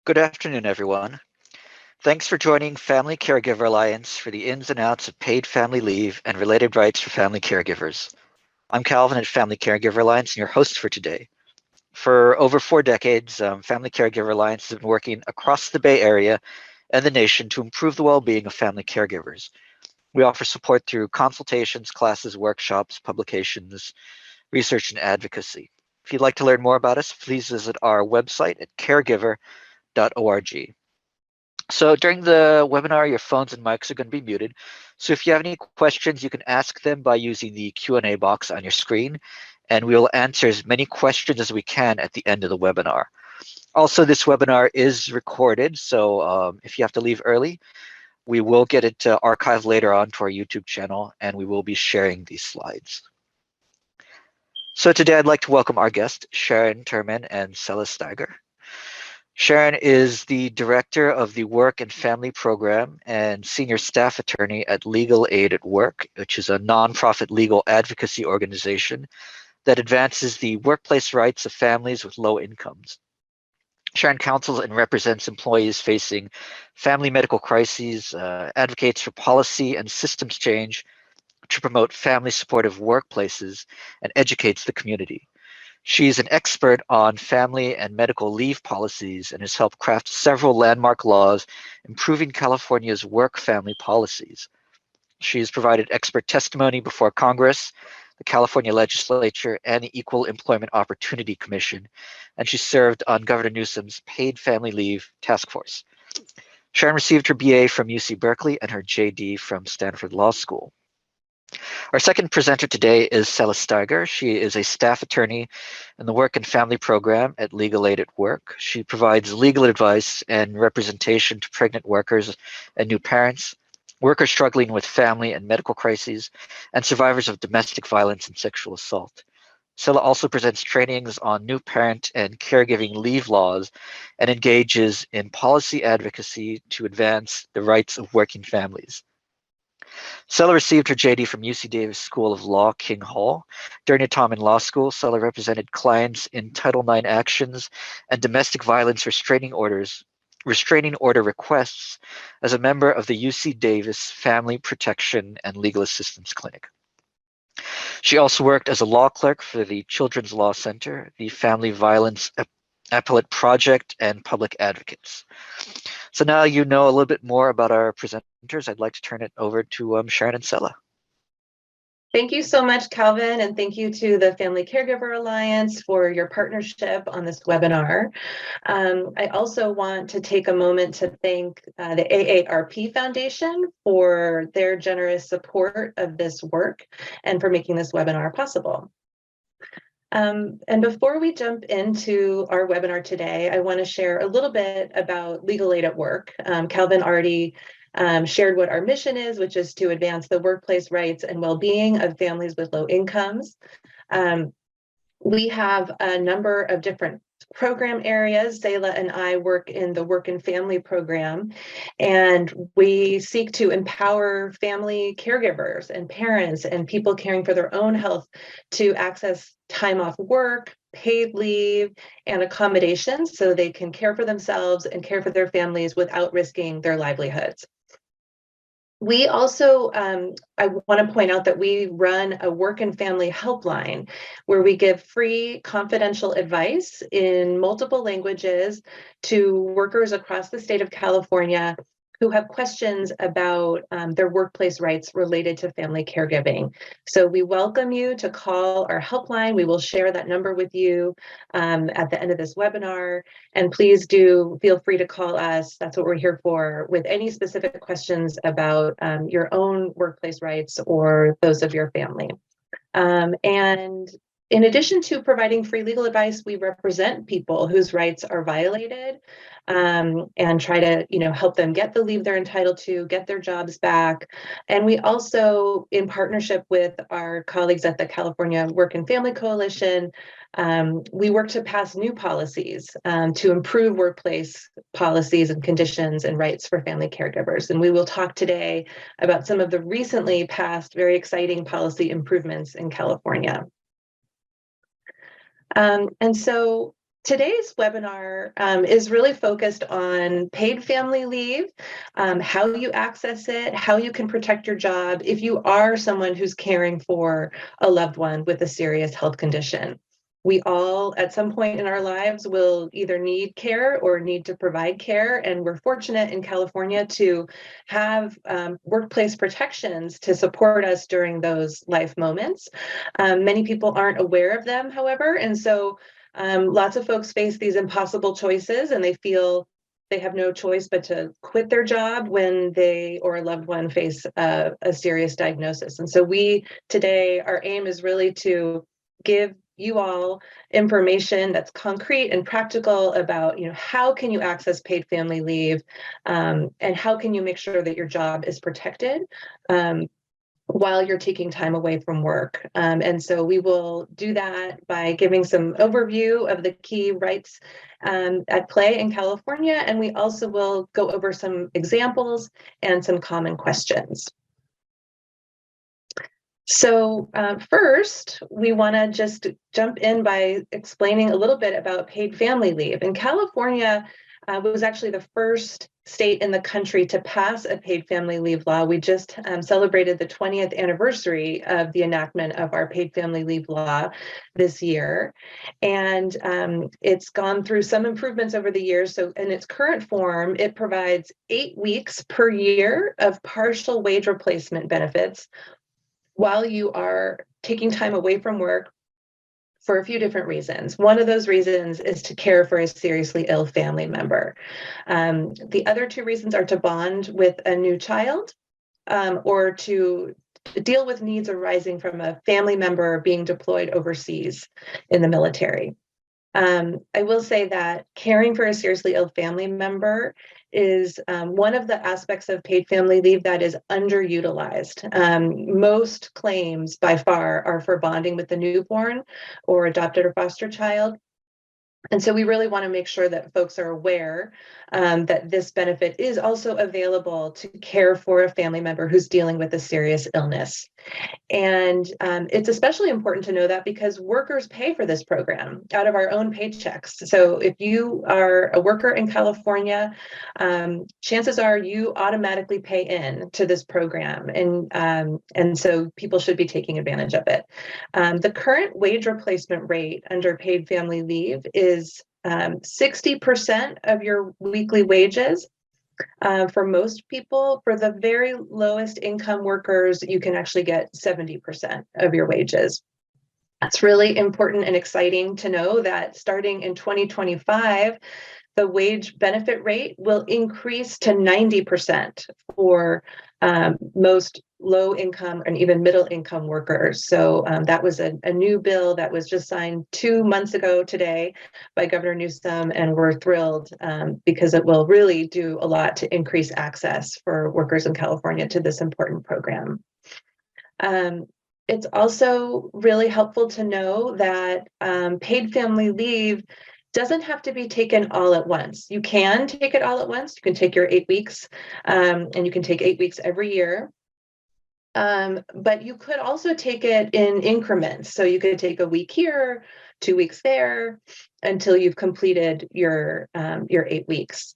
Good afternoon, everyone. Thanks for joining Family Caregiver Alliance for the ins and outs of paid family leave and related rights for family caregivers. I'm Calvin at Family Caregiver Alliance and your host for today. For over 4 decades, Family Caregiver Alliance has been working across the Bay Area and the nation to improve the well-being of family caregivers. We offer support through consultations, classes, workshops, publications, research, and advocacy. If you'd like to learn more about us, please visit our website at caregiver.org. So during the webinar, your phones and mics are going to be muted. So if you have any questions, you can ask them by using the Q&A box on your screen, and we will answer as many questions as we can at the end of the webinar. Also, this webinar is recorded, so if you have to leave early, we will get it archived later on to our YouTube channel, and we will be sharing these slides. So today I'd like to welcome our guests, Sharon Turman and Sela Steiger. Sharon is the director of the Work and Family Program and senior staff attorney at Legal Aid at Work, which is a nonprofit legal advocacy organization that advances the workplace rights of families with low incomes. Sharon counsels and represents employees facing family medical crises, advocates for policy and systems change to promote family supportive workplaces, and educates the community. She's an expert on family and medical leave policies and has helped craft several landmark laws improving California's work-family policies. She's provided expert testimony before Congress, the California Legislature, and the Equal Employment Opportunity Commission, and she served on Governor Newsom's Paid Family Leave Task Force. Sharon received her BA from UC Berkeley and her JD from Stanford Law School. Our second presenter today is Sela Steiger. She is a staff attorney in the Work and Family Program at Legal Aid at Work. She provides legal advice and representation to pregnant workers and new parents, workers struggling with family and medical crises, and survivors of domestic violence and sexual assault. Sela also presents trainings on new parent and caregiving leave laws and engages in policy advocacy to advance the rights of working families. Sela received her JD from UC Davis School of Law, King Hall. During her time in law school, Sela represented clients in Title IX actions and domestic violence restraining order requests as a member of the UC Davis Family Protection and Legal Assistance Clinic. She also worked as a law clerk for the Children's Law Center, the Family Violence Appellate Project, and Public Advocates. So now you know a little bit more about our presenters. I'd like to turn it over to Sharon and Sela. Thank you so much, Calvin, and thank you to the Family Caregiver Alliance for your partnership on this webinar. I also want to take a moment to thank the AARP Foundation for their generous support of this work and for making this webinar possible. And before we jump into our webinar today, I want to share a little bit about Legal Aid at Work. Calvin already shared what our mission is, which is to advance the workplace rights and well-being of families with low incomes. We have a number of different program areas. Sela and I work in the Work and Family Program, and we seek to empower family caregivers and parents and people caring for their own health to access time off work, paid leave, and accommodations so they can care for themselves and care for their families without risking their livelihoods. We also, I want to point out that we run a work and family helpline where we give free confidential advice in multiple languages to workers across the state of California who have questions about their workplace rights related to family caregiving. So we welcome you to call our helpline. We will share that number with you at the end of this webinar. And please do feel free to call us. That's what we're here for, with any specific questions about your own workplace rights or those of your family. And in addition to providing free legal advice, we represent people whose rights are violated and try to, help them get the leave they're entitled to, get their jobs back. And we also, in partnership with our colleagues at the California Work and Family Coalition, we work to pass new policies to improve workplace policies and conditions and rights for family caregivers. And we will talk today about some of the recently passed very exciting policy improvements in California. And so Today's webinar is really focused on paid family leave, how you access it, how you can protect your job if you are someone who's caring for a loved one with a serious health condition. We all, at some point in our lives, will either need care or need to provide care, and we're fortunate in California to have workplace protections to support us during those life moments. Many people aren't aware of them, however, and so lots of folks face these impossible choices and they feel they have no choice but to quit their job when they or a loved one face a serious diagnosis. And so today, our aim is really to give you all information that's concrete and practical about, how can you access paid family leave, and how can you make sure that your job is protected while you're taking time away from work. And so we will do that by giving some overview of the key rights at play in California, and we also will go over some examples and some common questions. So first, we want to just jump in by explaining a little bit about paid family leave. In California, was actually the first state in the country to pass a paid family leave law. We just celebrated the 20th anniversary of the enactment of our paid family leave law this year. And it's gone through some improvements over the years. So in its current form, it provides 8 weeks per year of partial wage replacement benefits while you are taking time away from work for a few different reasons. One of those reasons is to care for a seriously ill family member. The other 2 reasons are to bond with a new child, or to deal with needs arising from a family member being deployed overseas in the military. I will say that caring for a seriously ill family member is one of the aspects of paid family leave that is underutilized. Most claims by far are for bonding with the newborn or adopted or foster child. And so we really want to make sure that folks are aware that this benefit is also available to care for a family member who's dealing with a serious illness. And it's especially important to know that because workers pay for this program out of our own paychecks. So if you are a worker in California, chances are you automatically pay in to this program. And so people should be taking advantage of it. The current wage replacement rate under paid family leave is 60% of your weekly wages. For most people, for the very lowest income workers, you can actually get 70% of your wages. That's really important and exciting to know that starting in 2025, the wage benefit rate will increase to 90% for most low income and even middle income workers. So that was a new bill that was just signed 2 months ago today by Governor Newsom, and we're thrilled because it will really do a lot to increase access for workers in California to this important program. It's also really helpful to know that paid family leave doesn't have to be taken all at once. You can take it all at once. You can take your 8 weeks, and you can take 8 weeks every year. But you could also take it in increments. So you could take a week here, 2 weeks there, until you've completed your 8 weeks.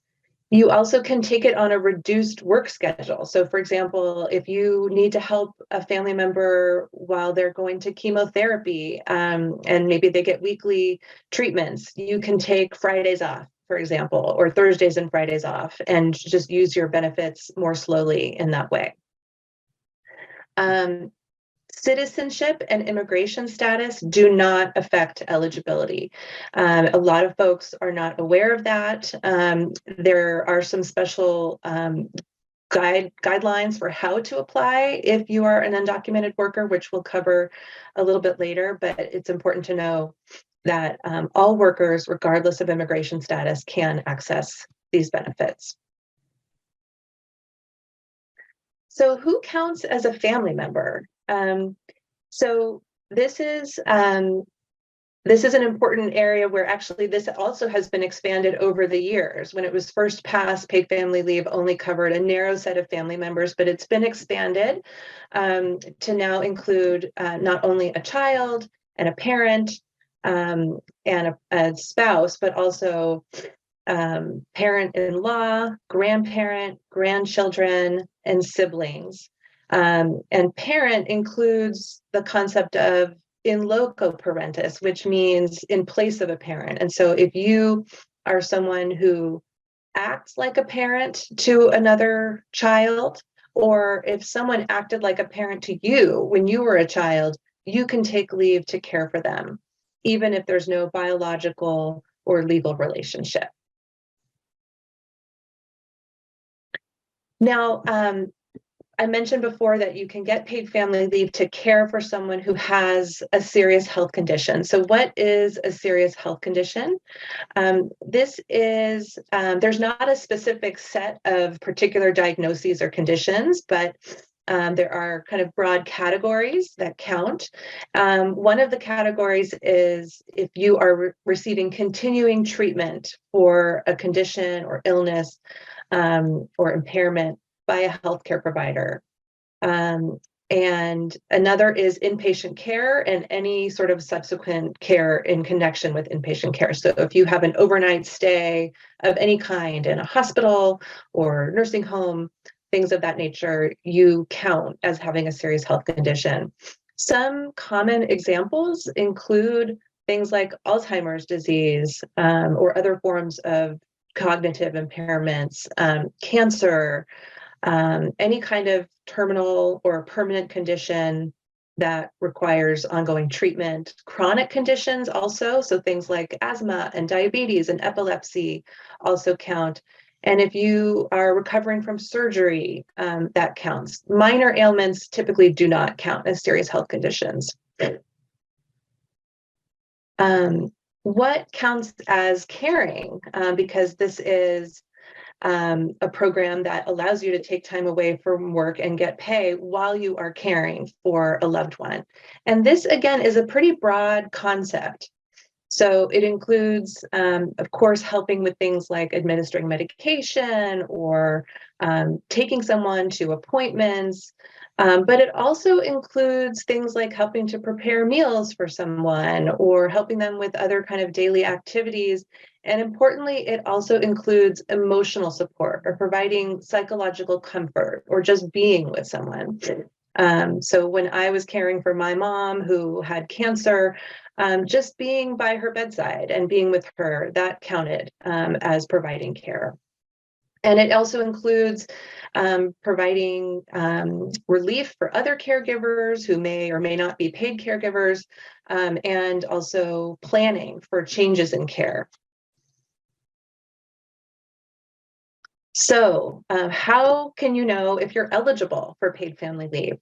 You also can take it on a reduced work schedule. So for example, if you need to help a family member while they're going to chemotherapy, and maybe they get weekly treatments, you can take Fridays off, for example, or Thursdays and Fridays off, and just use your benefits more slowly in that way. Citizenship and immigration status do not affect eligibility. A lot of folks are not aware of that. There are some special guidelines for how to apply if you are an undocumented worker, which we'll cover a little bit later, but it's important to know that all workers, regardless of immigration status, can access these benefits. So who counts as a family member? So this is an important area where actually this also has been expanded over the years. When it was first passed, paid family leave only covered a narrow set of family members, but it's been expanded to now include not only a child and a parent, and a spouse, but also parent-in-law, grandparent, grandchildren, and siblings. And parent includes the concept of in loco parentis, which means in place of a parent. And so if you are someone who acts like a parent to another child, or if someone acted like a parent to you when you were a child, you can take leave to care for them, even if there's no biological or legal relationship. Now, I mentioned before that you can get paid family leave to care for someone who has a serious health condition. So what is a serious health condition? This is, there's not a specific set of particular diagnoses or conditions, but there are kind of broad categories that count. One of the categories is if you are receiving continuing treatment for a condition or illness or impairment by a healthcare provider. And another is inpatient care and any sort of subsequent care in connection with inpatient care. So if you have an overnight stay of any kind in a hospital or nursing home, things of that nature, you count as having a serious health condition. Some common examples include things like Alzheimer's disease or other forms of cognitive impairments, cancer, any kind of terminal or permanent condition that requires ongoing treatment, chronic conditions also, so things like asthma and diabetes and epilepsy also count. And if you are recovering from surgery, that counts. Minor ailments typically do not count as serious health conditions. What counts as caring? Because this is a program that allows you to take time away from work and get pay while you are caring for a loved one. And this, again, is a pretty broad concept. So it includes, of course, helping with things like administering medication or taking someone to appointments. But it also includes things like helping to prepare meals for someone or helping them with other kind of daily activities. And importantly, it also includes emotional support or providing psychological comfort or just being with someone. So when I was caring for my mom who had cancer, just being by her bedside and being with her, that counted as providing care. And it also includes providing relief for other caregivers who may or may not be paid caregivers, and also planning for changes in care. So how can you know if you're eligible for paid family leave?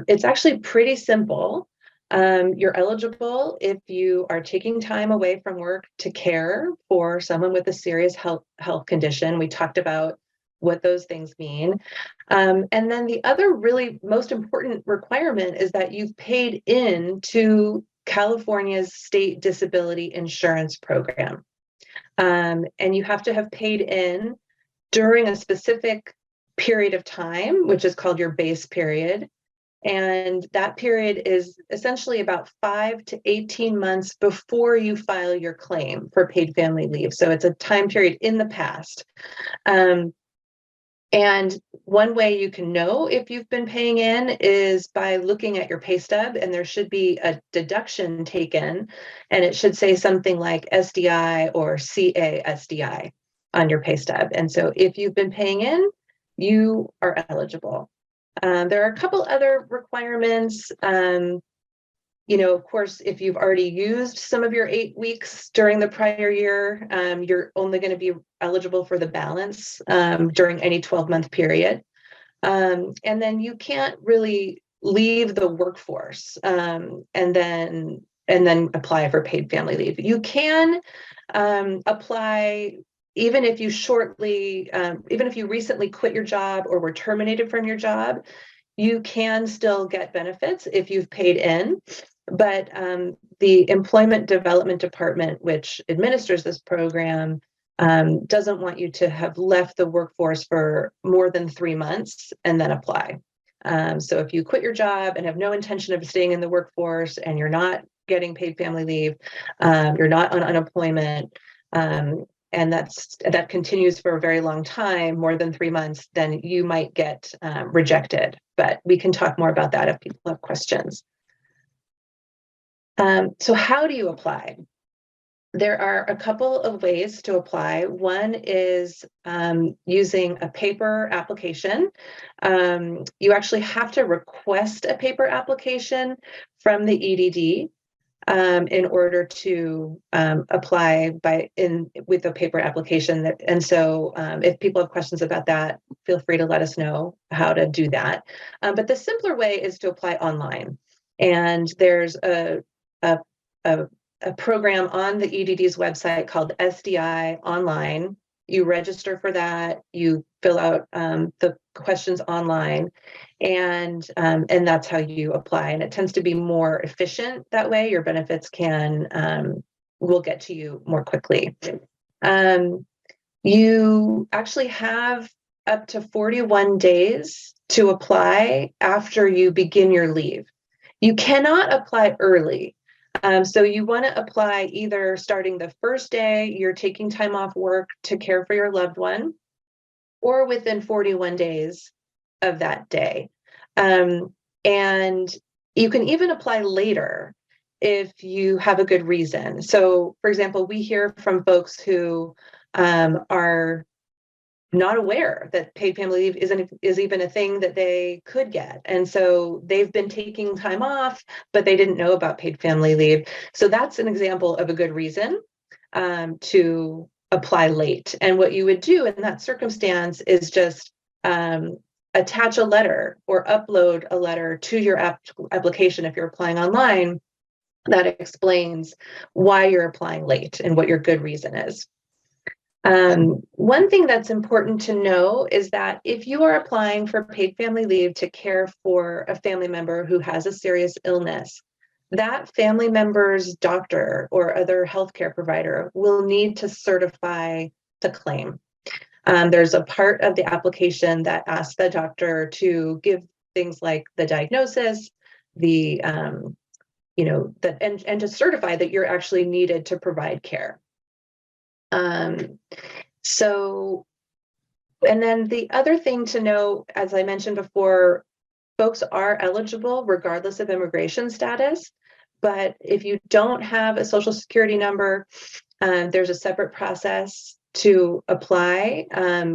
It's actually pretty simple. You're eligible if you are taking time away from work to care for someone with a serious health condition. We talked about what those things mean. And then the other really most important requirement is that you've paid in to California's state disability insurance program. And you have to have paid in during a specific period of time, which is called your base period. And that period is essentially about 5 to 18 months before you file your claim for paid family leave. So it's a time period in the past. And one way you can know if you've been paying in is by looking at your pay stub, and there should be a deduction taken, and it should say something like SDI or CASDI on your pay stub. And so if you've been paying in, you are eligible. There are a couple other requirements. Of course, if you've already used some of your 8 weeks during the prior year, you're only going to be eligible for the balance during any 12-month period. And then you can't really leave the workforce and then apply for paid family leave. You can apply even if you recently quit your job or were terminated from your job. You can still get benefits if you've paid in, but the Employment Development Department, which administers this program, doesn't want you to have left the workforce for more than 3 months and then apply. So if you quit your job and have no intention of staying in the workforce and you're not getting paid family leave, you're not on unemployment, and that continues for a very long time, more than 3 months, then you might get rejected. But we can talk more about that if people have questions. So how do you apply? There are a couple of ways to apply. One is using a paper application. You actually have to request a paper application from the EDD in order to apply with a paper application. And so if people have questions about that, feel free to let us know how to do that. But the simpler way is to apply online. And there's a program on the EDD's website called SDI Online. You register for that, you fill out the questions online, and that's how you apply. And it tends to be more efficient that way. Your benefits will get to you more quickly. You actually have up to 41 days to apply after you begin your leave. You cannot apply early. So you want to apply either starting the first day you're taking time off work to care for your loved one, or within 41 days of that day. And you can even apply later if you have a good reason. So, for example, we hear from folks who are not aware that paid family leave is even a thing that they could get. And so they've been taking time off, but they didn't know about paid family leave. So that's an example of a good reason to apply late. And what you would do in that circumstance is just attach a letter or upload a letter to your application if you're applying online that explains why you're applying late and what your good reason is. One thing that's important to know is that if you are applying for paid family leave to care for a family member who has a serious illness, that family member's doctor or other healthcare provider will need to certify the claim. There's a part of the application that asks the doctor to give things like the diagnosis, and to certify that you're actually needed to provide care. And then the other thing to know, as I mentioned before, folks are eligible regardless of immigration status. But if you don't have a social security number, there's a separate process to apply,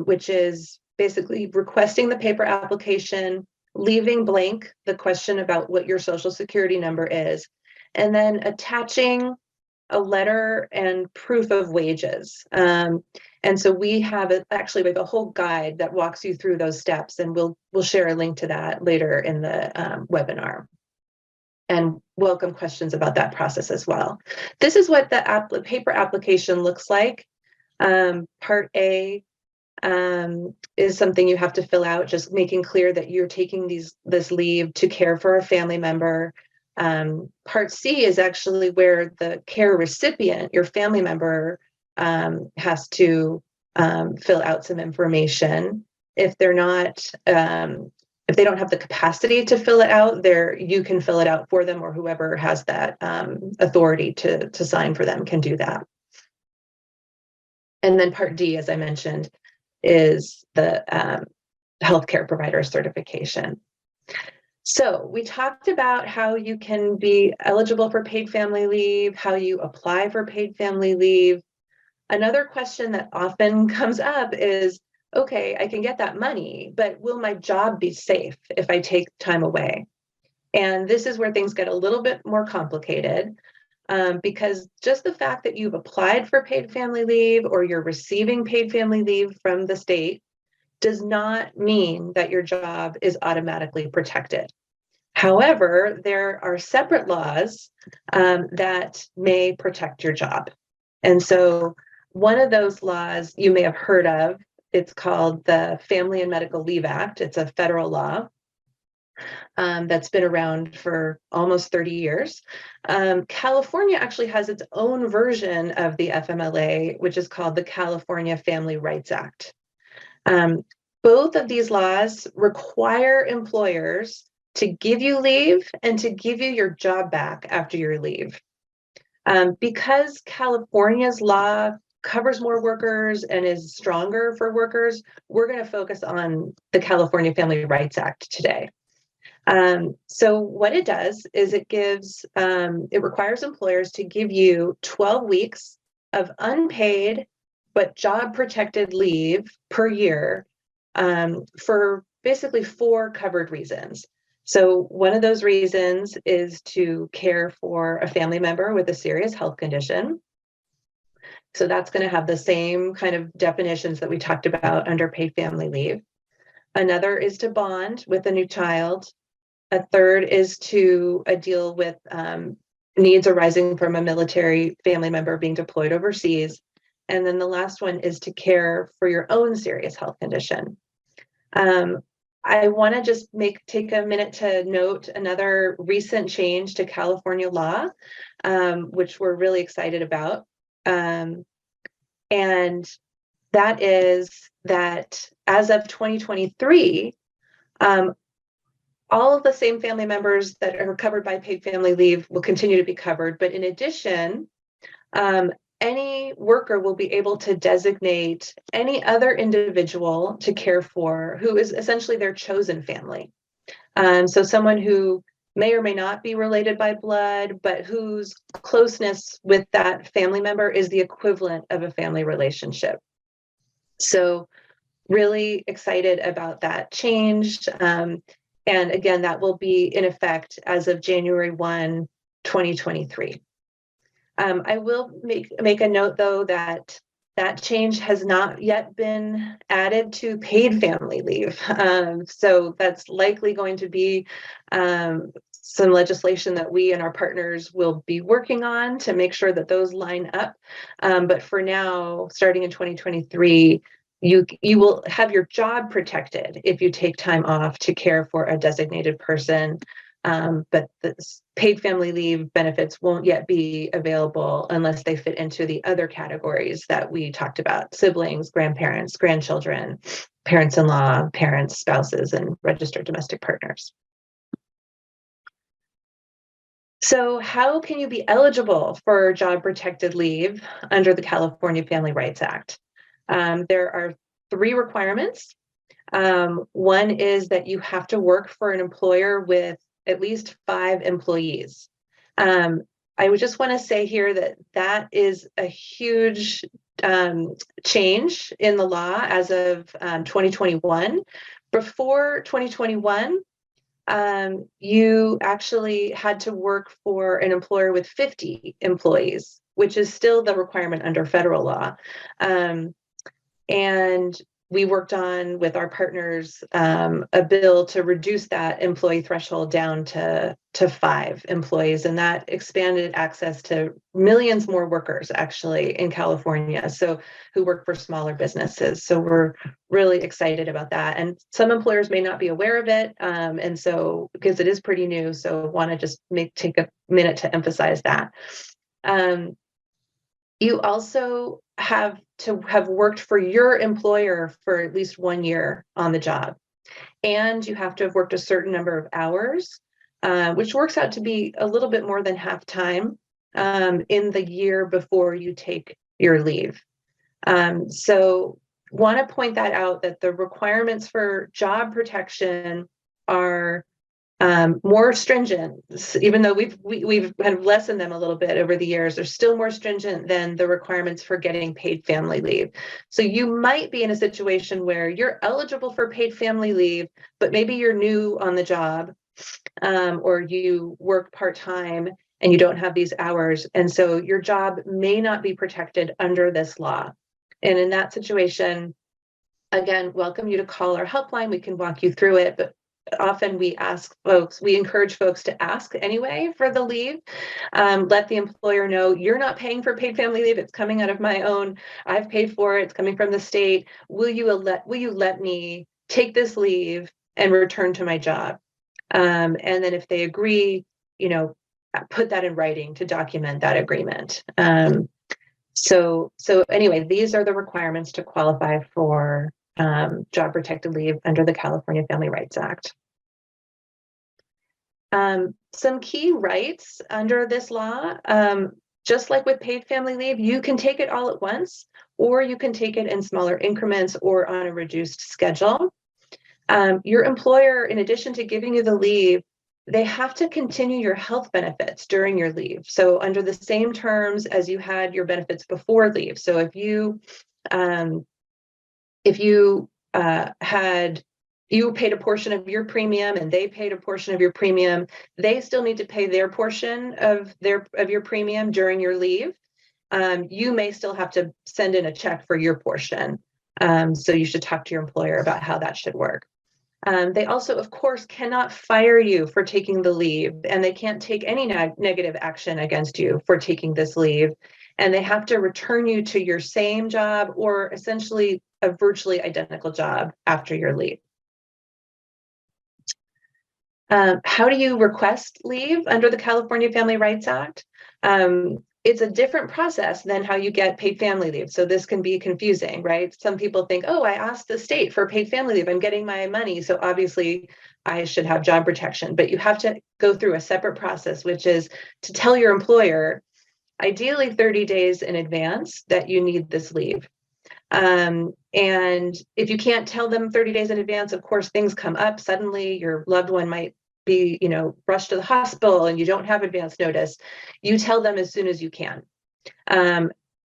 which is basically requesting the paper application, leaving blank the question about what your social security number is, and then attaching a letter and proof of wages. And so we have we have a whole guide that walks you through those steps, and we'll share a link to that later in the webinar. And welcome questions about that process as well. This is what the paper application looks like. Part A is something you have to fill out, just making clear that you're taking this leave to care for a family member. Part C is actually where the care recipient, your family member, has to fill out some information. If they're not, if they don't have the capacity to fill it out, you can fill it out for them, or whoever has that authority to sign for them can do that. And then Part D, as I mentioned, is the healthcare provider certification. So we talked about how you can be eligible for paid family leave, how you apply for paid family leave. Another question that often comes up is, okay, I can get that money, but will my job be safe if I take time away? And this is where things get a little bit more complicated, because just the fact that you've applied for paid family leave or you're receiving paid family leave from the state does not mean that your job is automatically protected. However, there are separate laws that may protect your job. And so one of those laws you may have heard of, it's called the Family and Medical Leave Act. It's a federal law that's been around for almost 30 years. California actually has its own version of the FMLA, which is called the California Family Rights Act. Both of these laws require employers to give you leave and to give you your job back after your leave. Because California's law covers more workers and is stronger for workers, we're going to focus on the California Family Rights Act today. So what it does is it requires employers to give you 12 weeks of unpaid but job protected leave per year for basically 4 covered reasons. So one of those reasons is to care for a family member with a serious health condition. So that's going to have the same kind of definitions that we talked about under paid family leave. Another is to bond with a new child. A third is to deal with needs arising from a military family member being deployed overseas. And then the last one is to care for your own serious health condition. I want to just take a minute to note another recent change to California law, which we're really excited about. And that is that as of 2023, all of the same family members that are covered by paid family leave will continue to be covered. But in addition, any worker will be able to designate any other individual to care for who is essentially their chosen family. So someone who may or may not be related by blood, but whose closeness with that family member is the equivalent of a family relationship. So really excited about that change. And again, that will be in effect as of January 1, 2023. I will make a note, though, that change has not yet been added to paid family leave. So that's likely going to be some legislation that we and our partners will be working on to make sure that those line up. But for now, starting in 2023, you will have your job protected if you take time off to care for a designated person. But the paid family leave benefits won't yet be available unless they fit into the other categories that we talked about: siblings, grandparents, grandchildren, parents-in-law, parents, spouses, and registered domestic partners. So how can you be eligible for job protected leave under the California Family Rights Act? There are 3 requirements. One is that you have to work for an employer with at least 5 employees. I would just want to say here that is a huge change in the law as of 2021. Before 2021, you actually had to work for an employer with 50 employees, which is still the requirement under federal law. And we worked on, with our partners, a bill to reduce that employee threshold down to 5 employees, and that expanded access to millions more workers actually in California, so who work for smaller businesses. So we're really excited about that, and some employers may not be aware of it, and so because it is pretty new, so want to just take a minute to emphasize that. You also have to have worked for your employer for at least 1 year on the job. And you have to have worked a certain number of hours, which works out to be a little bit more than half time in the year before you take your leave. So want to point that out, that the requirements for job protection are more stringent, even though we've kind of lessened them a little bit over the years. They're still more stringent than the requirements for getting paid family leave. So you might be in a situation where you're eligible for paid family leave, but maybe you're new on the job, or you work part-time and you don't have these hours. And so your job may not be protected under this law. And in that situation, again, welcome you to call our helpline. We can walk you through it, but often we encourage folks to ask anyway for the leave. Let the employer know you're not paying for paid family leave. It's coming out of my own. I've paid for it. It's coming from the state. Will you let me take this leave and return to my job? And then if they agree, put that in writing to document that agreement. So anyway, these are the requirements to qualify for job protected leave under the California Family Rights Act. Some key rights under this law, just like with paid family leave, you can take it all at once, or you can take it in smaller increments or on a reduced schedule. Your employer, in addition to giving you the leave, they have to continue your health benefits during your leave. So under the same terms as you had your benefits before leave. So if you you paid a portion of your premium and they paid a portion of your premium, they still need to pay their portion of your premium during your leave. You may still have to send in a check for your portion. So you should talk to your employer about how that should work. They also, of course, cannot fire you for taking the leave, and they can't take any negative action against you for taking this leave. And they have to return you to your same job or essentially a virtually identical job after your leave. How do you request leave under the California Family Rights Act? It's a different process than how you get paid family leave. So this can be confusing, right? Some people think, oh, I asked the state for paid family leave. I'm getting my money. So obviously I should have job protection. But you have to go through a separate process, which is to tell your employer, ideally 30 days in advance, that you need this leave. And if you can't tell them 30 days in advance, of course, things come up. Suddenly your loved one might be, rushed to the hospital and you don't have advance notice. You tell them as soon as you can.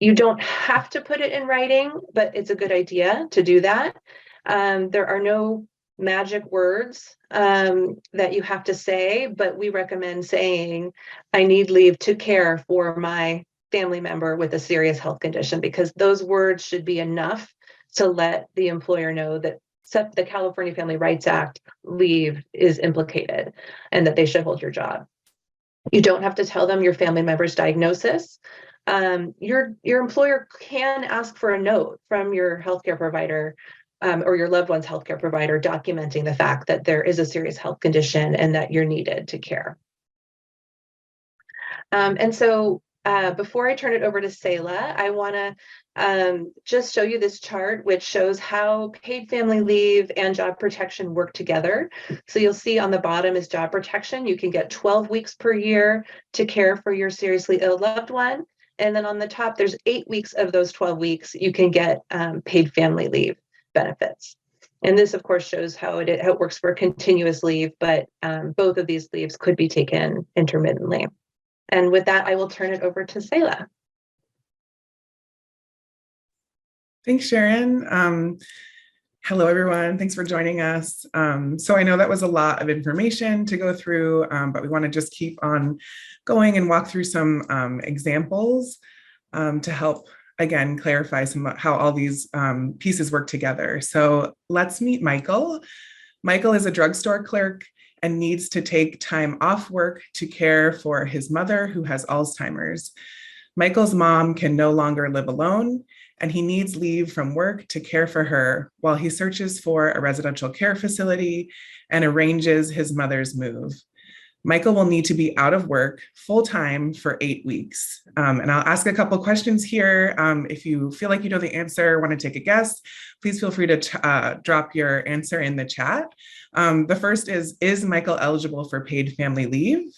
You don't have to put it in writing, but it's a good idea to do that. There are no magic words that you have to say, but we recommend saying, I need leave to care for my family member with a serious health condition, because those words should be enough to let the employer know that the California Family Rights Act leave is implicated and that they should hold your job. You don't have to tell them your family member's diagnosis. Your employer can ask for a note from your healthcare provider or your loved one's healthcare provider documenting the fact that there is a serious health condition and that you're needed to care. And so before I turn it over to Selah, I want to just show you this chart, which shows how paid family leave and job protection work together. So you'll see on the bottom is job protection. You can get 12 weeks per year to care for your seriously ill loved one. And then on the top, there's 8 weeks of those 12 weeks you can get paid family leave benefits. And this, of course, shows how it works for continuous leave, but both of these leaves could be taken intermittently. And with that, I will turn it over to Selah. Thanks, Sharon. Hello, everyone. Thanks for joining us. So I know that was a lot of information to go through, but we want to just keep on going and walk through some examples to help, again, clarify some how all these pieces work together. So let's meet Michael. Michael is a drugstore clerk and needs to take time off work to care for his mother who has Alzheimer's. Michael's mom can no longer live alone, and he needs leave from work to care for her while he searches for a residential care facility and arranges his mother's move. Michael will need to be out of work full-time for 8 weeks. And I'll ask a couple questions here. If you feel like you know the answer, want to take a guess, please feel free to drop your answer in the chat. The first is Michael eligible for paid family leave?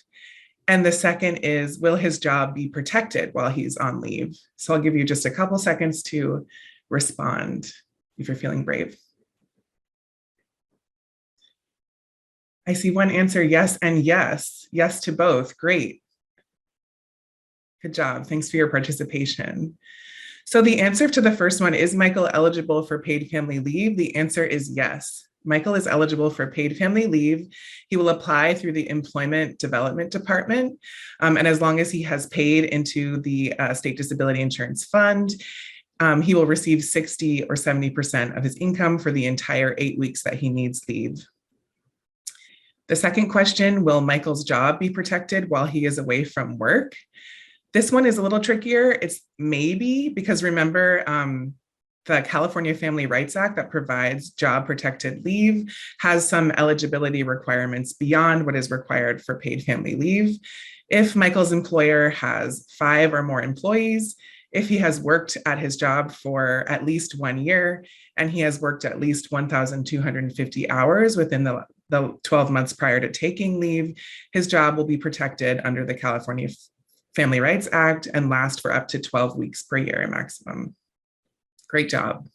And the second is, will his job be protected while he's on leave? So I'll give you just a couple seconds to respond if you're feeling brave. I see one answer, yes and yes. Yes to both. Great. Good job. Thanks for your participation. So the answer to the first one, is Michael eligible for paid family leave? The answer is yes. Michael is eligible for paid family leave. He will apply through the Employment Development Department. And as long as he has paid into the State Disability Insurance Fund, he will receive 60 or 70% of his income for the entire 8 weeks that he needs leave. The second question, will Michael's job be protected while he is away from work? This one is a little trickier. It's maybe, because remember, the California Family Rights Act that provides job protected leave has some eligibility requirements beyond what is required for paid family leave. If Michael's employer has 5 or more employees, if he has worked at his job for at least 1 year, and he has worked at least 1,250 hours within the the 12 months prior to taking leave, his job will be protected under the California Family Rights Act and last for up to 12 weeks per year maximum. Great job.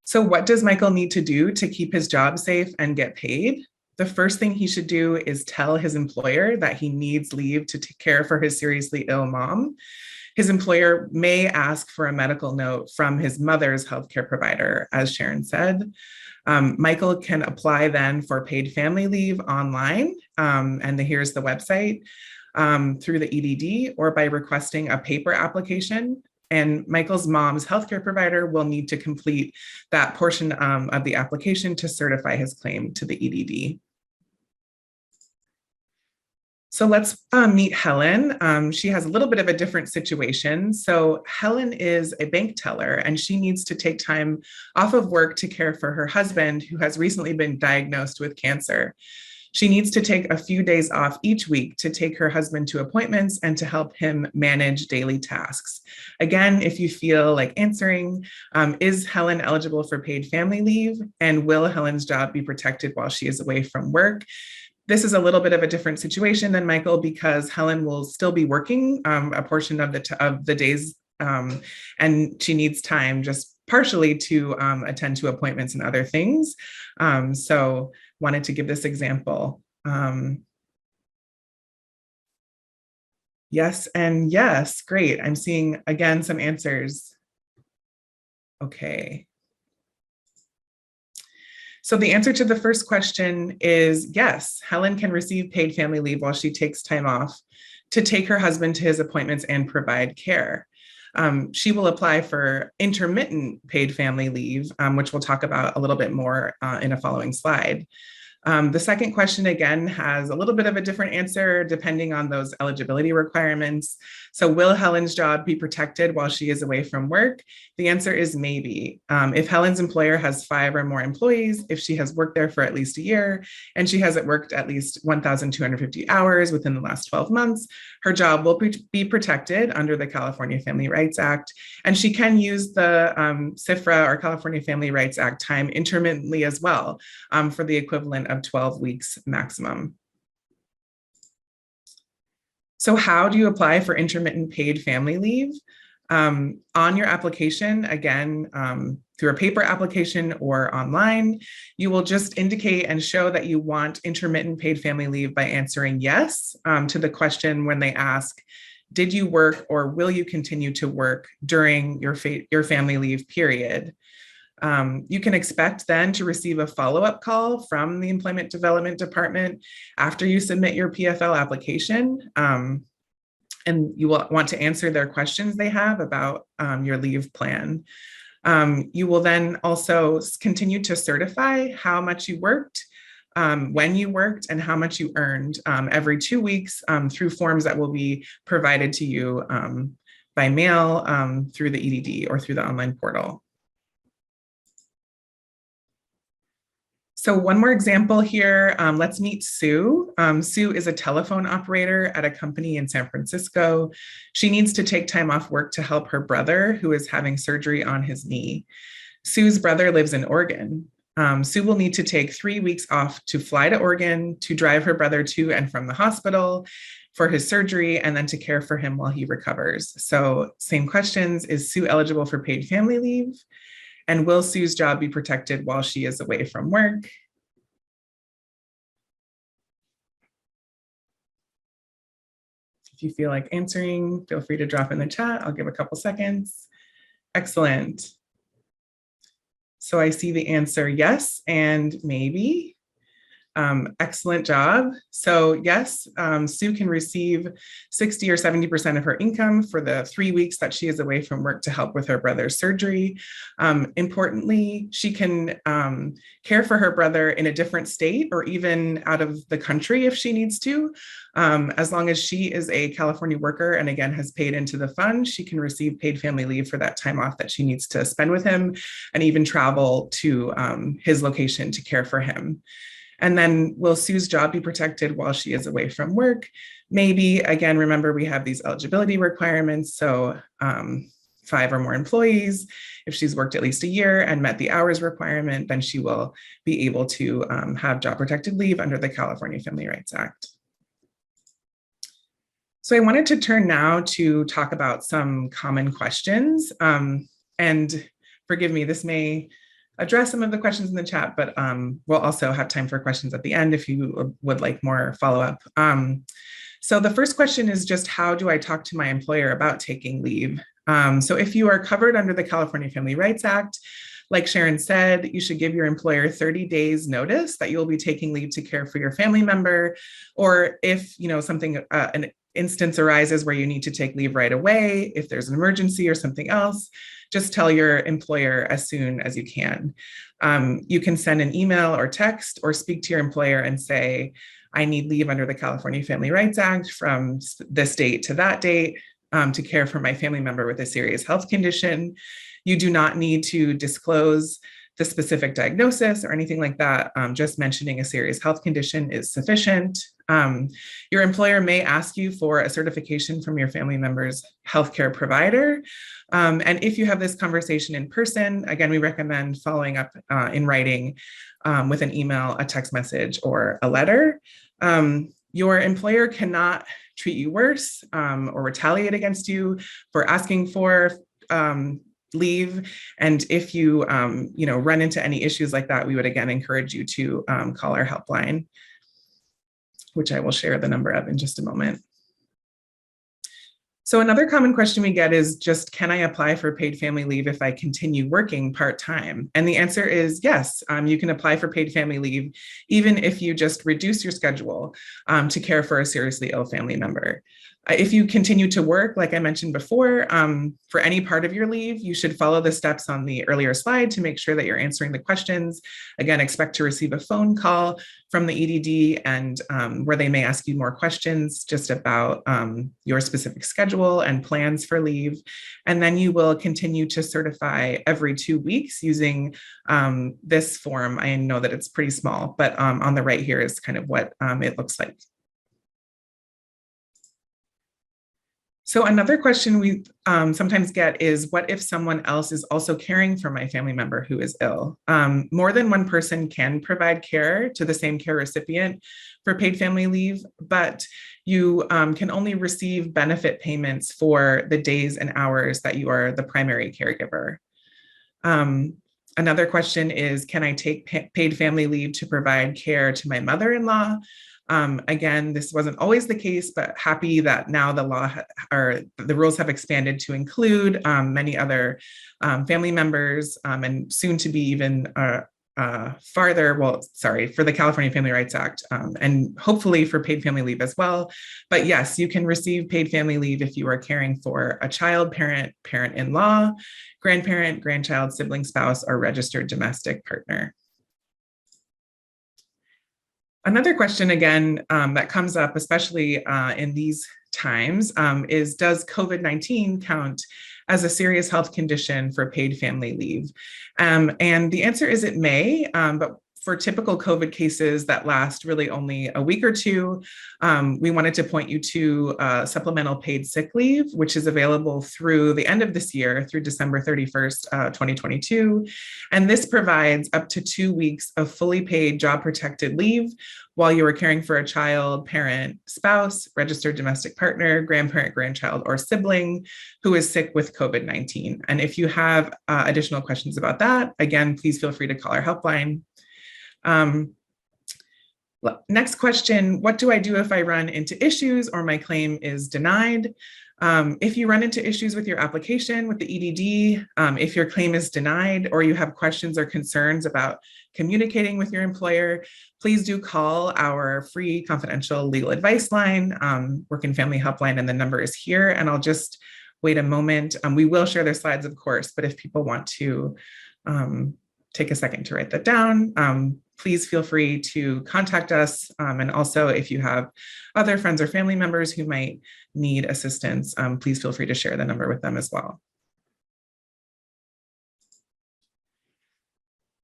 So what does Michael need to do to keep his job safe and get paid? The first thing he should do is tell his employer that he needs leave to take care for his seriously ill mom. His employer may ask for a medical note from his mother's healthcare provider, as Sharon said. Michael can apply then for paid family leave online, and here's the website, through the EDD or by requesting a paper application. And Michael's mom's healthcare provider will need to complete that portion of the application to certify his claim to the EDD. So let's meet Helen. She has a little bit of a different situation. So Helen is a bank teller and she needs to take time off of work to care for her husband who has recently been diagnosed with cancer. She needs to take a few days off each week to take her husband to appointments and to help him manage daily tasks. Again, if you feel like answering, is Helen eligible for paid family leave? And will Helen's job be protected while she is away from work? This is a little bit of a different situation than Michael because Helen will still be working a portion of the days, and she needs time just partially to attend to appointments and other things. So wanted to give this example. Yes and yes, great. I'm seeing again some answers. Okay. So the answer to the first question is yes, Helen can receive paid family leave while she takes time off to take her husband to his appointments and provide care. She will apply for intermittent paid family leave, which we'll talk about a little bit more in a following slide. The second question, again, has a little bit of a different answer depending on those eligibility requirements. So will Helen's job be protected while she is away from work? The answer is maybe. If Helen's employer has 5 or more employees, if she has worked there for at least a year, and she hasn't worked at least 1,250 hours within the last 12 months, her job will be protected under the California Family Rights Act, and she can use the CFRA or California Family Rights Act time intermittently as well for the equivalent of 12 weeks maximum. So how do you apply for intermittent paid family leave? On your application, again, through a paper application or online, you will just indicate and show that you want intermittent paid family leave by answering yes to the question when they ask, did you work or will you continue to work during your family leave period? You can expect then to receive a follow-up call from the Employment Development Department after you submit your PFL application. And you will want to answer their questions they have about your leave plan. You will then also continue to certify how much you worked, when you worked, and how much you earned every 2 weeks through forms that will be provided to you by mail through the EDD or through the online portal. So one more example here, let's meet Sue. Sue is a telephone operator at a company in San Francisco. She needs to take time off work to help her brother who is having surgery on his knee. Sue's brother lives in Oregon. Sue will need to take 3 weeks off to fly to Oregon to drive her brother to and from the hospital for his surgery and then to care for him while he recovers. So same questions, is Sue eligible for paid family leave? And will Sue's job be protected while she is away from work? If you feel like answering, feel free to drop in the chat. I'll give a couple seconds. Excellent. So I see the answer yes and maybe. Excellent job. So yes, Sue can receive 60 or 70% of her income for the 3 weeks that she is away from work to help with her brother's surgery. Importantly, she can care for her brother in a different state or even out of the country if she needs to. As long as she is a California worker and again has paid into the fund, she can receive paid family leave for that time off that she needs to spend with him and even travel to his location to care for him. And then will Sue's job be protected while she is away from work? Maybe. Again, remember we have these eligibility requirements. So 5 or more employees. If she's worked at least a year and met the hours requirement, then she will be able to have job protected leave under the California Family Rights Act. So I wanted to turn now to talk about some common questions. And forgive me, this may address some of the questions in the chat, but we'll also have time for questions at the end if you would like more follow-up. So the first question is just, how do I talk to my employer about taking leave? So if you are covered under the California Family Rights Act, like Sharon said, you should give your employer 30 days notice that you'll be taking leave to care for your family member, or if something, an instance arises where you need to take leave right away, if there's an emergency or something else, just tell your employer as soon as you can. You can send an email or text or speak to your employer and say, I need leave under the California Family Rights Act from this date to that date to care for my family member with a serious health condition. You do not need to disclose the specific diagnosis or anything like that. Just mentioning a serious health condition is sufficient. Your employer may ask you for a certification from your family member's healthcare provider. And if you have this conversation in person, again, we recommend following up in writing with an email, a text message, or a letter. Your employer cannot treat you worse or retaliate against you for asking for leave. And if you run into any issues like that, we would again encourage you to call our helpline, which I will share the number of in just a moment. So another common question we get is just, can I apply for paid family leave if I continue working part-time? And the answer is yes, you can apply for paid family leave, even if you just reduce your schedule to care for a seriously ill family member. If you continue to work, like I mentioned before, for any part of your leave, you should follow the steps on the earlier slide to make sure that you're answering the questions. Again, expect to receive a phone call from the EDD and where they may ask you more questions just about your specific schedule and plans for leave. And then you will continue to certify every 2 weeks using this form. I know that it's pretty small, but on the right here is kind of what it looks like. So another question we sometimes get is, what if someone else is also caring for my family member who is ill? More than one person can provide care to the same care recipient for paid family leave, but you can only receive benefit payments for the days and hours that you are the primary caregiver. Another question is, can I take paid family leave to provide care to my mother-in-law? Again, this wasn't always the case, but happy that now the law or the rules have expanded to include many other family members and soon to be even farther, for the California Family Rights Act and hopefully for paid family leave as well. But yes, you can receive paid family leave if you are caring for a child, parent, parent-in-law, grandparent, grandchild, sibling, spouse, or registered domestic partner. Another question, again, that comes up, especially in these times, is, does COVID-19 count as a serious health condition for paid family leave? And the answer is it may, but for typical COVID cases that last really only a week or two, we wanted to point you to supplemental paid sick leave, which is available through the end of this year, through December 31st, 2022. And this provides up to 2 weeks of fully paid job protected leave while you are caring for a child, parent, spouse, registered domestic partner, grandparent, grandchild, or sibling who is sick with COVID-19. And if you have additional questions about that, again, please feel free to call our helpline. Next question, what do I do if I run into issues or my claim is denied? If you run into issues with your application with the EDD, if your claim is denied or you have questions or concerns about communicating with your employer, please do call our free confidential legal advice line, Work and Family Helpline, and the number is here. And I'll just wait a moment. We will share their slides, of course, but if people want to take a second to write that down, please feel free to contact us. And also, if you have other friends or family members who might need assistance, please feel free to share the number with them as well.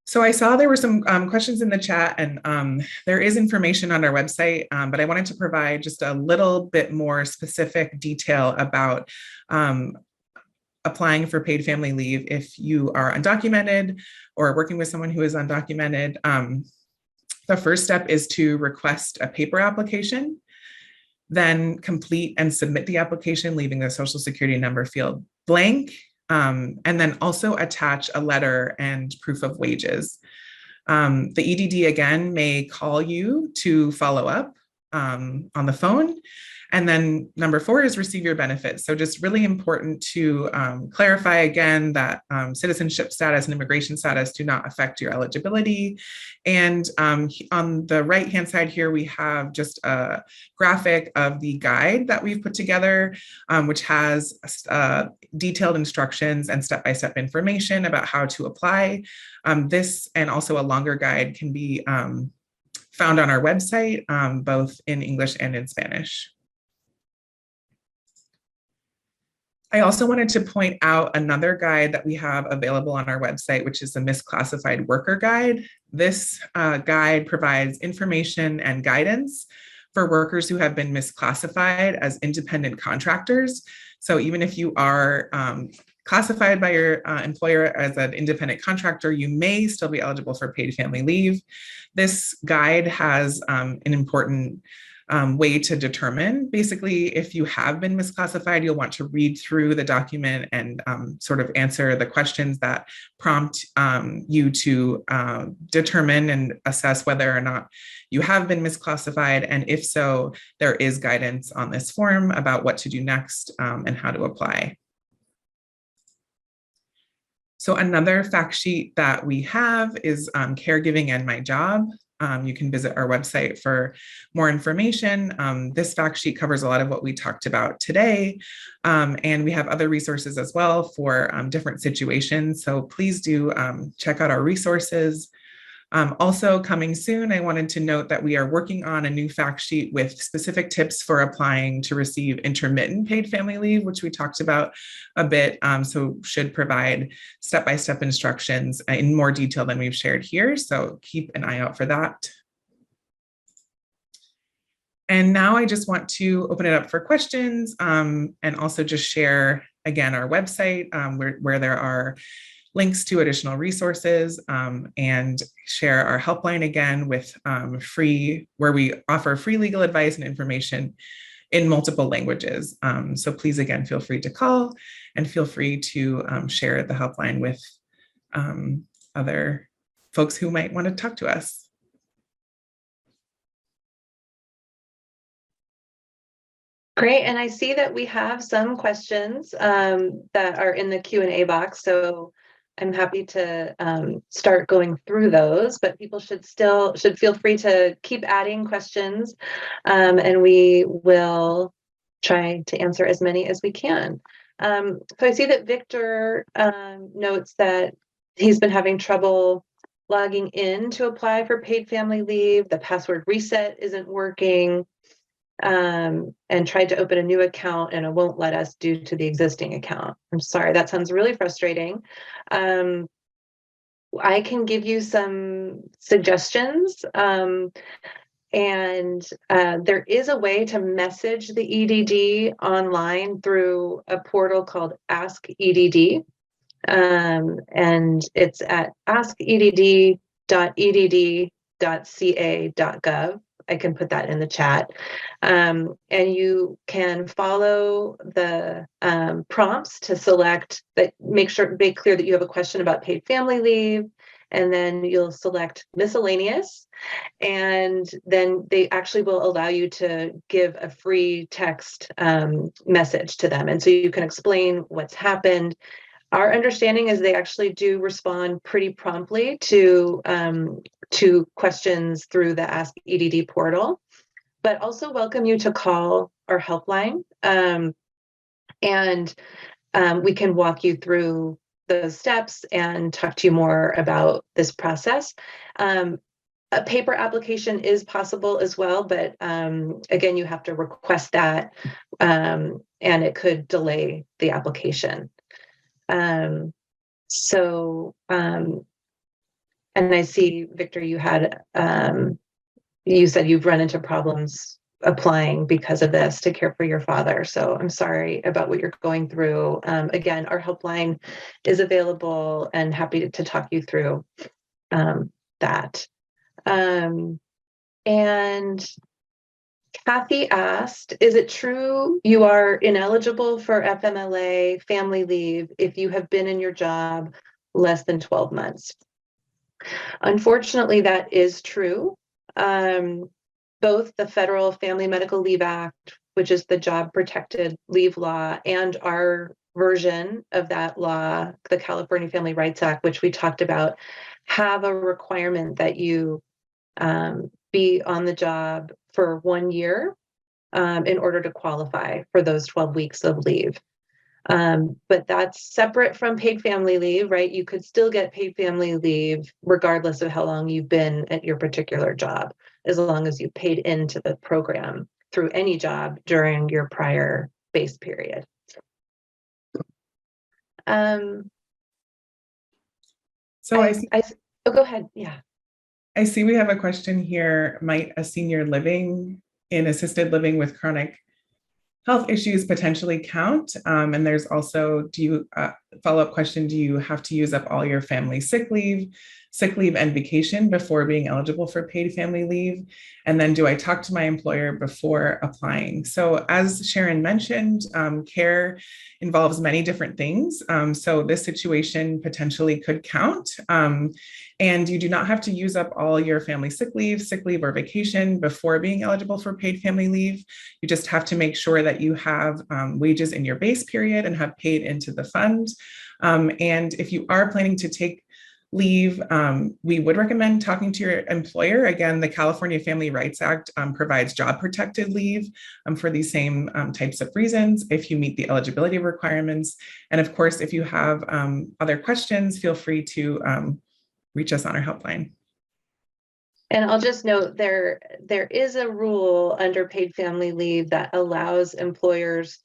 So I saw there were some questions in the chat, and there is information on our website, but I wanted to provide just a little bit more specific detail about applying for paid family leave if you are undocumented or working with someone who is undocumented. The first step is to request a paper application, then complete and submit the application, leaving the Social Security number field blank, and then also attach a letter and proof of wages. The EDD, again, may call you to follow up on the phone. And then number 4 is receive your benefits. So just really important to clarify again that citizenship status and immigration status do not affect your eligibility. And on the right-hand side here, we have just a graphic of the guide that we've put together, which has detailed instructions and step-by-step information about how to apply. This and also a longer guide can be found on our website, both in English and in Spanish. I also wanted to point out another guide that we have available on our website, which is the Misclassified Worker Guide. This guide provides information and guidance for workers who have been misclassified as independent contractors. So even if you are classified by your employer as an independent contractor, you may still be eligible for paid family leave. This guide has an important way to determine. Basically, if you have been misclassified, you'll want to read through the document and sort of answer the questions that prompt you to determine and assess whether or not you have been misclassified. And if so, there is guidance on this form about what to do next and how to apply. So another fact sheet that we have is Caregiving and My Job. You can visit our website for more information. This fact sheet covers a lot of what we talked about today. And we have other resources as well for different situations. So please do check out our resources. Also coming soon, I wanted to note that we are working on a new fact sheet with specific tips for applying to receive intermittent paid family leave, which we talked about a bit. So should provide step-by-step instructions in more detail than we've shared here. So keep an eye out for that. And now I just want to open it up for questions and also just share again our website where there are links to additional resources and share our helpline again with where we offer free legal advice and information in multiple languages. So please, again, feel free to call and feel free to share the helpline with other folks who might want to talk to us. Great, and I see that we have some questions that are in the Q&A box, so I'm happy to start going through those, but people should feel free to keep adding questions, and we will try to answer as many as we can. So I see that Victor notes that he's been having trouble logging in to apply for paid family leave. The password reset isn't working, and tried to open a new account and it won't let us due to the existing account. I'm sorry, that sounds really frustrating. I can give you some suggestions, and there is a way to message the EDD online through a portal called Ask EDD, and it's at askedd.edd.ca.gov. I can put that in the chat. And you can follow the prompts to select that, make clear that you have a question about paid family leave, and then you'll select miscellaneous, and then they actually will allow you to give a free text message to them. And so you can explain what's happened. Our understanding is they actually do respond pretty promptly to questions through the Ask EDD portal, but also welcome you to call our helpline, and we can walk you through those steps and talk to you more about this process. A paper application is possible as well, but again, you have to request that, and it could delay the application. And I see, Victor, you said you've run into problems applying because of this to care for your father. So I'm sorry about what you're going through. Again, our helpline is available and happy to talk you through that. And Kathy asked, is it true you are ineligible for FMLA family leave if you have been in your job less than 12 months? Unfortunately, that is true. Both the Federal Family Medical Leave Act, which is the job protected leave law, and our version of that law, the California Family Rights Act, which we talked about, have a requirement that you be on the job for 1 year in order to qualify for those 12 weeks of leave. But that's separate from paid family leave, right? You could still get paid family leave regardless of how long you've been at your particular job, as long as you paid into the program through any job during your prior base period. So oh, go ahead. Yeah. I see we have a question here. Might a senior living in assisted living with chronic health issues potentially count? And there's also, follow-up question, do you have to use up all your family sick leave and vacation before being eligible for paid family leave? And then do I talk to my employer before applying? So as Sharon mentioned, care involves many different things. So this situation potentially could count. And you do not have to use up all your family sick leave or vacation before being eligible for paid family leave. You just have to make sure that you have wages in your base period and have paid into the fund. And if you are planning to take leave, we would recommend talking to your employer. Again, the California Family Rights Act provides job protected leave for these same types of reasons if you meet the eligibility requirements. And of course, if you have other questions, feel free to reach us on our helpline. And I'll just note there is a rule under paid family leave that allows employers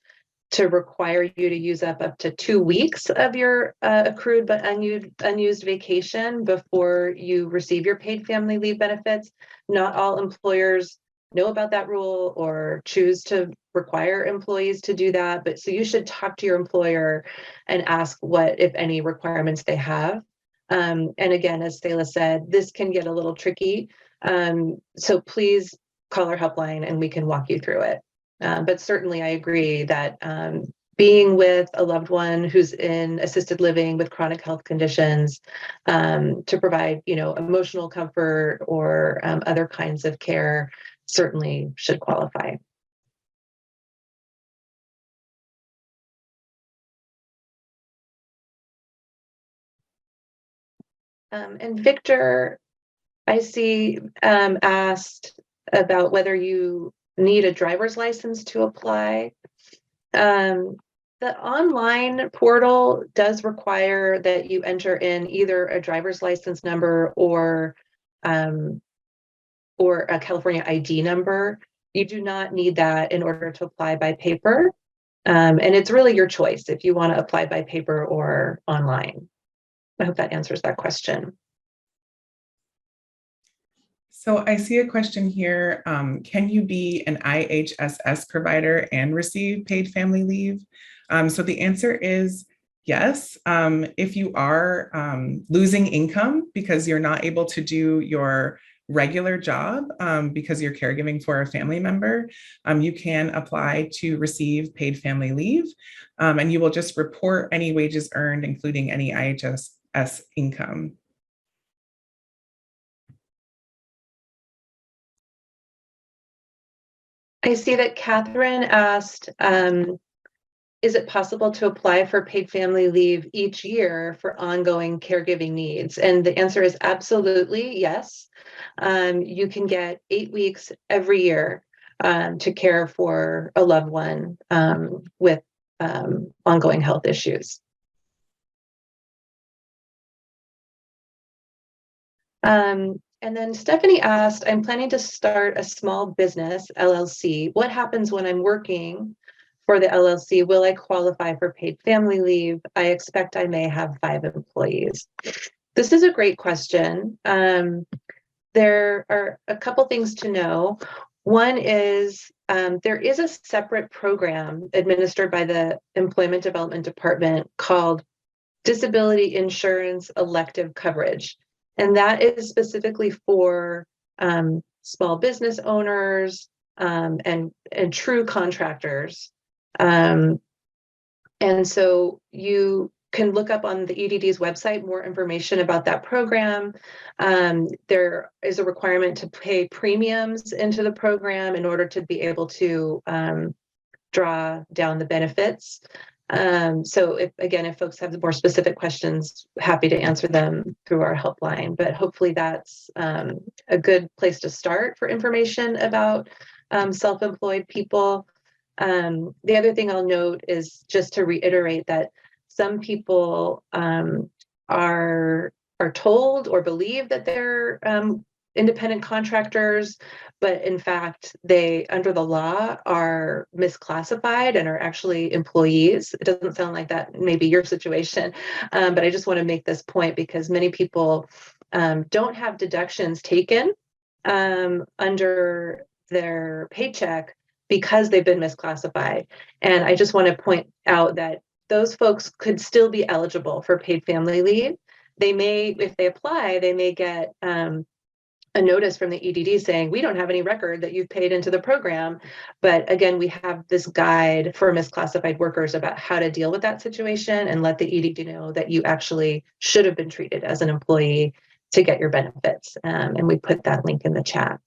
to require you to use up to 2 weeks of your accrued but unused vacation before you receive your paid family leave benefits. Not all employers know about that rule or choose to require employees to do that, but so you should talk to your employer and ask what, if any, requirements they have. And again, as Stella said, this can get a little tricky. So please call our helpline and we can walk you through it. But certainly I agree that being with a loved one who's in assisted living with chronic health conditions to provide, emotional comfort or other kinds of care certainly should qualify. And Victor, I see, asked about whether you need a driver's license to apply. The online portal does require that you enter in either a driver's license number or a California ID number. You do not need that in order to apply by paper. And it's really your choice if you want to apply by paper or online. I hope that answers that question. So I see a question here. Can you be an IHSS provider and receive paid family leave? So the answer is yes. If you are losing income because you're not able to do your regular job because you're caregiving for a family member, you can apply to receive paid family leave. And you will just report any wages earned, including any IHSS income. I see that Catherine asked, is it possible to apply for paid family leave each year for ongoing caregiving needs? And the answer is absolutely yes. You can get 8 weeks every year to care for a loved one with ongoing health issues. And then Stephanie asked, I'm planning to start a small business, LLC. What happens when I'm working for the LLC? Will I qualify for paid family leave? I expect I may have 5 employees. This is a great question. There are a couple things to know. One is there is a separate program administered by the Employment Development Department called Disability Insurance Elective Coverage. And that is specifically for small business owners and true contractors. And so you can look up on the EDD's website more information about that program. There is a requirement to pay premiums into the program in order to be able to draw down the benefits. So if folks have more specific questions, happy to answer them through our helpline, but hopefully that's a good place to start for information about self-employed people. The other thing I'll note is just to reiterate that some people are told or believe that they're independent contractors, but in fact, they, under the law, are misclassified and are actually employees. It doesn't sound like that may be your situation, but I just want to make this point because many people don't have deductions taken under their paycheck because they've been misclassified. And I just want to point out that those folks could still be eligible for paid family leave. They may, if they apply, they may get a notice from the EDD saying, we don't have any record that you've paid into the program. But again, we have this guide for misclassified workers about how to deal with that situation and let the EDD know that you actually should have been treated as an employee to get your benefits. And we put that link in the chat.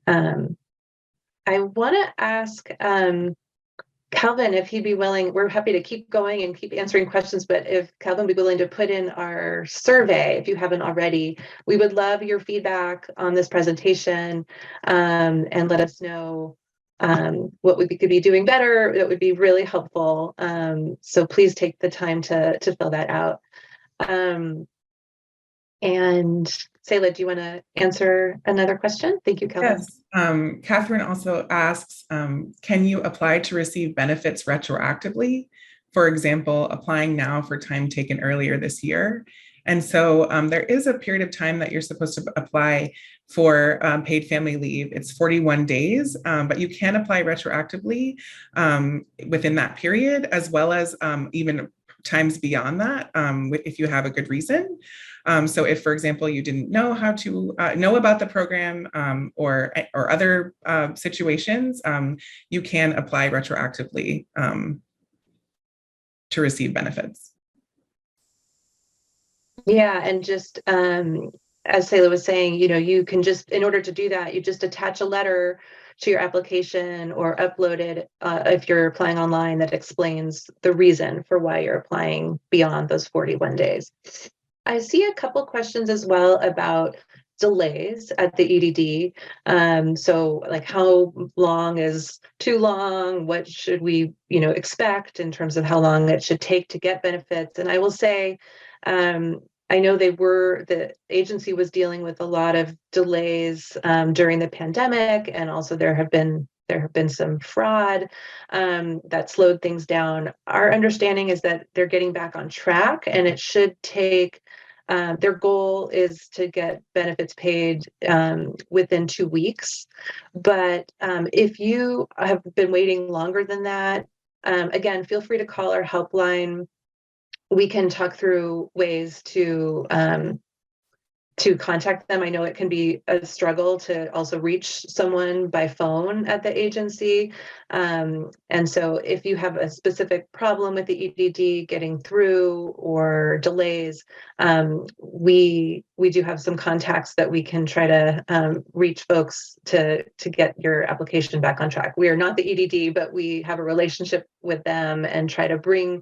I want to ask Calvin, if he'd be willing, we're happy to keep going and keep answering questions, but if Calvin would be willing to put in our survey, if you haven't already, we would love your feedback on this presentation and let us know what we could be doing better. That would be really helpful. So please take the time to fill that out. And Sayla, do you want to answer another question? Thank you, Calvin. Yes. Catherine also asks, can you apply to receive benefits retroactively? For example, applying now for time taken earlier this year. And so there is a period of time that you're supposed to apply for paid family leave. It's 41 days, but you can apply retroactively within that period, as well as even times beyond that, if you have a good reason. So if, for example, you didn't know how to know about the program or other situations, you can apply retroactively to receive benefits. Yeah, and just as Sayla was saying, you can just, in order to do that, you just attach a letter to your application or upload it if you're applying online that explains the reason for why you're applying beyond those 41 days. I see a couple questions as well about delays at the EDD. So like how long is too long? What should we, expect in terms of how long it should take to get benefits? And I will say, I know the agency was dealing with a lot of delays during the pandemic, and also there have been some fraud that slowed things down. Our understanding is that they're getting back on track, and it should take, their goal is to get benefits paid within 2 weeks. But if you have been waiting longer than that, again, feel free to call our helpline. We can talk through ways to contact them. I know it can be a struggle to also reach someone by phone at the agency. And so if you have a specific problem with the EDD getting through or delays, we do have some contacts that we can try to reach folks to get your application back on track. We are not the EDD, but we have a relationship with them and try to bring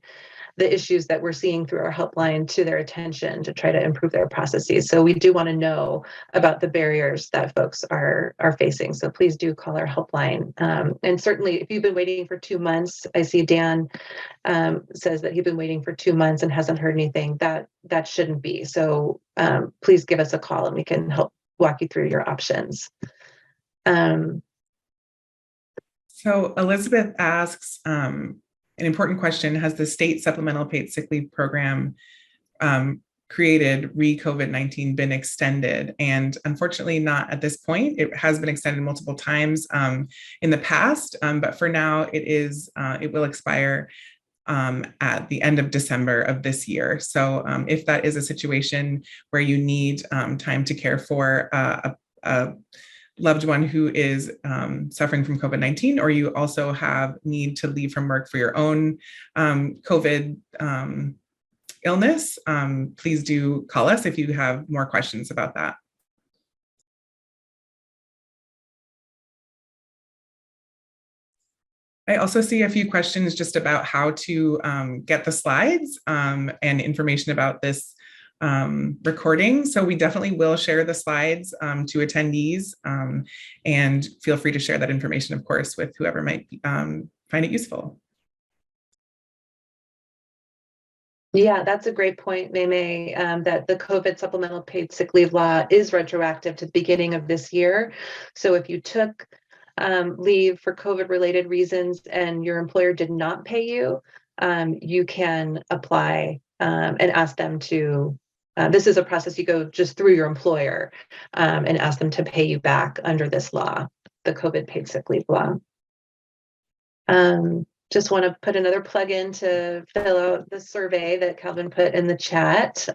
the issues that we're seeing through our helpline to their attention to try to improve their processes. So we do want to know about the barriers that folks are facing. So please do call our helpline. And certainly if you've been waiting for 2 months, I see Dan says that he's been waiting for 2 months and hasn't heard anything. That shouldn't be. So please give us a call and we can help walk you through your options. So Elizabeth asks, an important question: has the state supplemental paid sick leave program created re-COVID-19 been extended? And unfortunately not at this point. It has been extended multiple times in the past, but for now it will expire at the end of December of this year. So if that is a situation where you need time to care for a loved one who is suffering from COVID-19, or you also have need to leave from work for your own COVID illness, please do call us if you have more questions about that. I also see a few questions just about how to get the slides and information about this recording. So we definitely will share the slides to attendees, and feel free to share that information, of course, with whoever might find it useful. Yeah, that's a great point, May, that the COVID supplemental paid sick leave law is retroactive to the beginning of this year. So if you took leave for COVID-related reasons and your employer did not pay you, you can apply and ask them to, this is a process you go just through your employer and ask them to pay you back under this law, the COVID paid sick leave law. Just want to put another plug in to fill out the survey that Calvin put in the chat.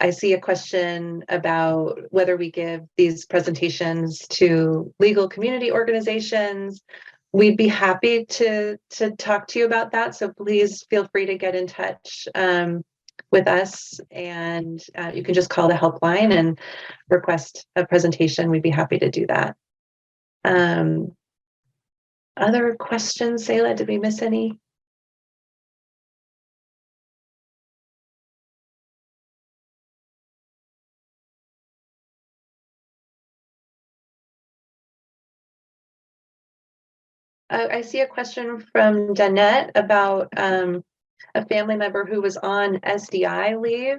I see a question about whether we give these presentations to legal community organizations. We'd be happy to talk to you about that. So please feel free to get in touch with us, and you can just call the helpline and request a presentation. We'd be happy to do that. Other questions, Sayla? Did we miss any? I see a question from Danette about a family member who was on SDI leave.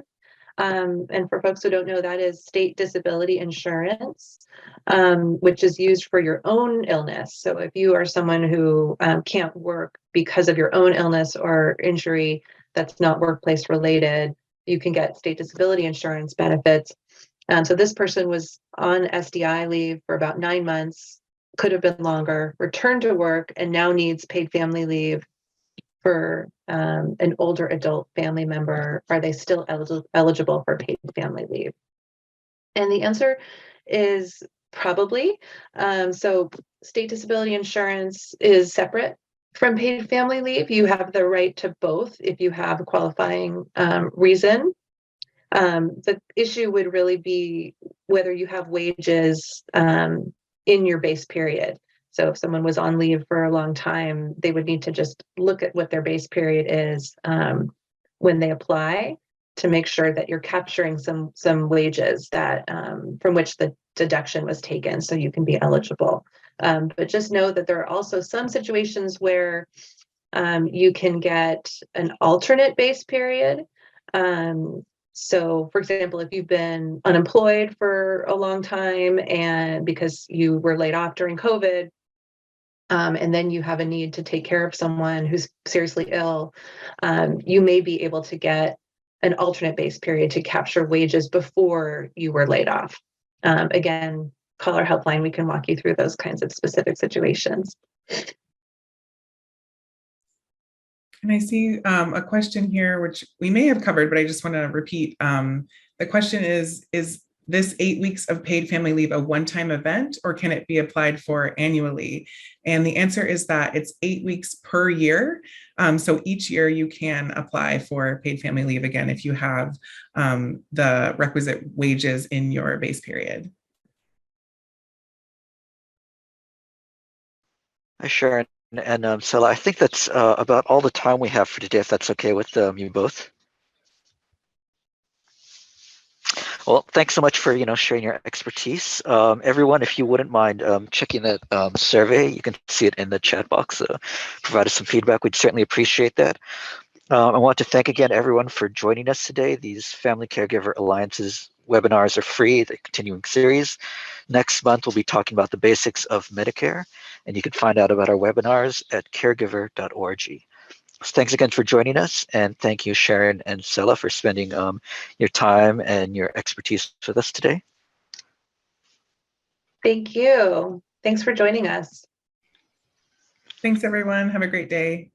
And for folks who don't know, that is state disability insurance, which is used for your own illness. So if you are someone who can't work because of your own illness or injury that's not workplace related, you can get state disability insurance benefits. So this person was on SDI leave for about 9 months, could have been longer, returned to work, and now needs paid family leave for an older adult family member. Are they still eligible for paid family leave? And the answer is probably. So state disability insurance is separate from paid family leave. You have the right to both if you have a qualifying reason. The issue would really be whether you have wages in your base period. So if someone was on leave for a long time, they would need to just look at what their base period is when they apply to make sure that you're capturing some wages that from which the deduction was taken, so you can be eligible. But just know that there are also some situations where you can get an alternate base period. So, for example, if you've been unemployed for a long time and because you were laid off during COVID, and then you have a need to take care of someone who's seriously ill, you may be able to get an alternate base period to capture wages before you were laid off. Again, call our helpline. We can walk you through those kinds of specific situations. And I see a question here, which we may have covered, but I just want to repeat. The question is this 8 weeks of paid family leave a one-time event, or can it be applied for annually? And the answer is that it's 8 weeks per year. So each year you can apply for paid family leave again if you have the requisite wages in your base period. Hi, Sharon. And so I think that's about all the time we have for today, if that's okay with you both. Well, thanks so much for sharing your expertise. Everyone, if you wouldn't mind checking that survey, you can see it in the chat box. Provide us some feedback. We'd certainly appreciate that. I want to thank again everyone for joining us today. These Family Caregiver Alliances webinars are free, the continuing series. Next month, we'll be talking about the basics of Medicare, and you can find out about our webinars at caregiver.org. Thanks again for joining us, and thank you, Sharon and Sela, for spending your time and your expertise with us today. Thank you. Thanks for joining us. Thanks, everyone. Have a great day.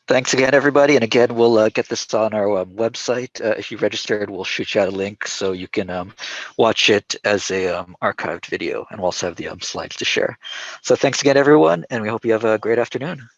Thanks again, everybody. And again, we'll get this on our website. If you registered, we'll shoot you out a link so you can watch it as a archived video, and we'll also have the slides to share. So thanks again, everyone, and we hope you have a great afternoon.